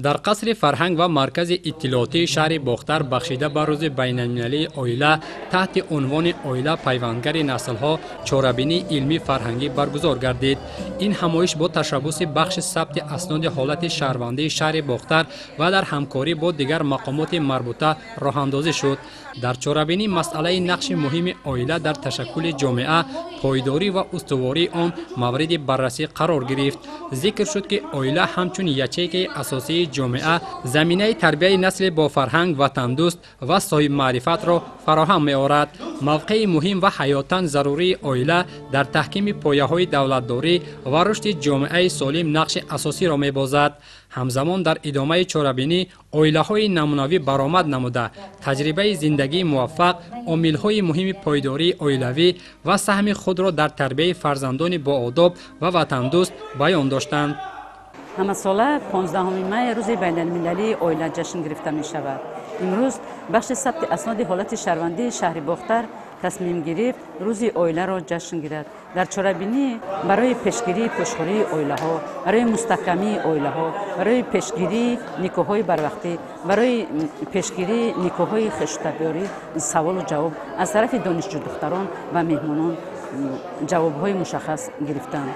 در قصر فرهنگ و مرکز اطلاعاتی شهر باختر بخشیده به روز بین‌المللی اویلا تحت عنوان اویلا پیوندگر نسل‌ها چاره‌بینی علمی فرهنگی برگزار گردید. این همایش با تشبث بخش ثبت اسناد حالت شهروندی شهر باختر و در همکاری با دیگر مقامات مربوطه راه‌اندازی شد. در چاره‌بینی مسئله نقش مهم اویلا در تشکل جامعه، پایداری و استواری آن مورد بررسی قرار گرفت. ذکر شد که اویلا همچون یچیک اساسی جامعه زمینه تربیت نسل با فرهنگ وطن دوست و صاحب معرفت را فراهم می آورد. موقع مهم و حیاتاً ضروری اویلا در تحکیم پایه‌های دولتداری و رشد جامعه سالم نقش اساسی را می بازد. همزمان در ادامه چاره‌بینی اویلاهای نمونوی برآمد نموده تجربه زندگی موفق، عامل‌های مهم پایداری اویلوی و سهم خود را در تربیت فرزندان با آداب و وطن دوست بیان داشتند. همه ساله 15 می روز بین‌المللی اویلا جشن گرفته می شود. امروز بخش ثبت اسناد حالت شهروندی شهر باختر تصمیم گرفت روز اویلا را جشن گیرد. در چاره‌بینی برای پیشگیری پشتخوری اویلاها، برای مستحکمی اویلاها، برای پیشگیری نیکوهای بروقتی، برای پیشگیری نیکوهای خشونت‌باری سوال و جواب از طرف دانشجو دختران و مهمانان جواب‌های مشخص گرفتند.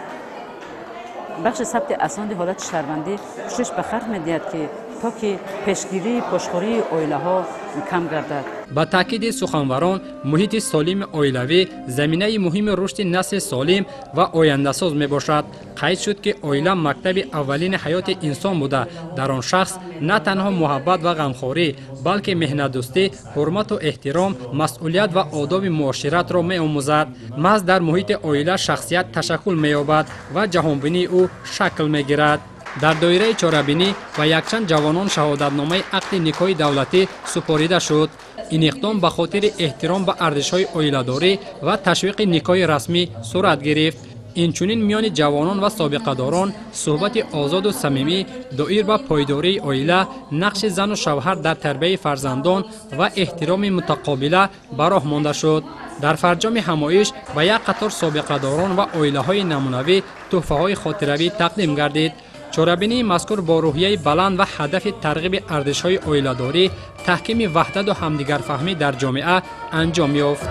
بخش ثبت اسناد حالت شهروندی کوشش به خرج می‌دهد که تا که پیشگیری پشتخوری اویلاها کم گردد. با تاکید سخنوران، محیط سالم اویلوی زمینه مهم رشد نسل سالم و آینده‌ساز میباشد. قید شد که اویلا مکتب اولین حیات انسان بوده. در آن شخص نه تنها محبت و غمخواری بلکه مهنت دوستی، حرمت و احترام، مسئولیت و آداب معاشرت را می‌آموزد. محض در محیط اویلا شخصیت تشکل می‌یابد و جهانبینی او شکل می‌گیرد. در دایره چاره‌بینی و یکچند جوانان شهادتنامه عقد نکاح دولتی سپاریده شد. این اقدام به خاطر احترام به ارزش‌های اویلاداری و تشویق نکاح رسمی صورت گرفت. اینچنین میان جوانان و سابقه‌داران صحبت آزاد و صمیمی دایر به پایداری اویلا، نقش زن و شوهر در تربیت فرزندان و احترام متقابله به راه مانده شد. در فرجام همایش به یک قطار سابقه‌داران و اویلاهای نمونوی تحفه‌های خاطروی تقدیم گردید. چاره‌بینی مذکور با روحیه بلند و هدف ترغیب ارزش‌های اویلاداری، تحکیم وحدت و همدیگر فهمی در جامعه انجام یافت.